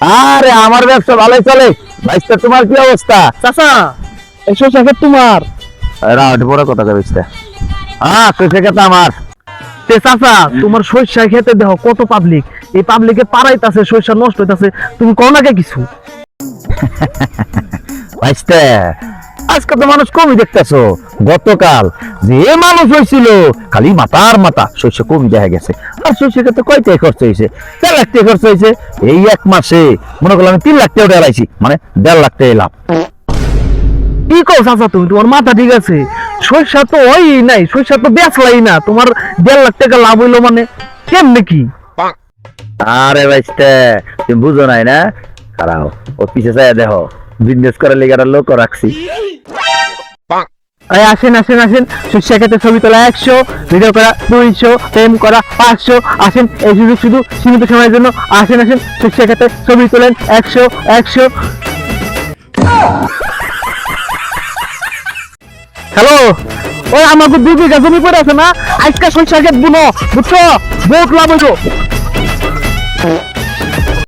আরে আমার ব্যবসা ভালোই চলে। ভাইস্তা তোমার কি অবস্থা? চাচা এই সরষা ক্ষেত তোমার? রাউড বড় কথা কইছে। হ্যাঁ সরষা ক্ষেত আমার। তে চাচা তোমার সরষা খেতে দেখো কত পাবলিক, এই পাবলিকে পাড়াইতাছে, সরষা নষ্ট হইতাছে, তুমি কও না কে কিছু? ভাইস্তা আজকে তো মানুষ কমই দেখতেছো। গতকাল যে মানুষ হয়েছিল খালি মাথার মাথা শস্য কমই দেখা গেছে। আর শস্য ক্ষেত্রে কয় টাকা খরচ হয়েছে? 4 লাখ টাকা খরচ হয়েছে। এই এক মাসে মনে করলাম আমি 3 লাখ টাকা উঠাইছি, মানে 1.5 লাখ টাকা লাভ। কি কও চাচা তুমি? তোমার মাথা ঠিক আছে? সরষা তো হয়ই নাই, সরষা তো বেচলাই না, তোমার 1.5 লাখ টাকা লাভ হইলো মানে কেমনে কি? আরে ভাইস্তা তুমি বুঝো নাই না? খারাও ও পিছে চাই দেখো, বিজনেস করার লেগে একটা লোক রাখছি। এই আসেন আসেন আসেন, সরষা খেতে ছবি তোলা 100, ভিডিও করা 200, প্রেম করা 500। আসেন এই সুযোগ শুধু সীমিত সময়ের জন্য। আসেন আসেন, সরষা খেতে ছবি তোলেন 100 100। হ্যালো, ওই আমাকে 2 বিঘা জমি পড়ে আছে না, আজকে সরষা ক্ষেত বুনো, বুঝছো? বহুত লাভ হইতো।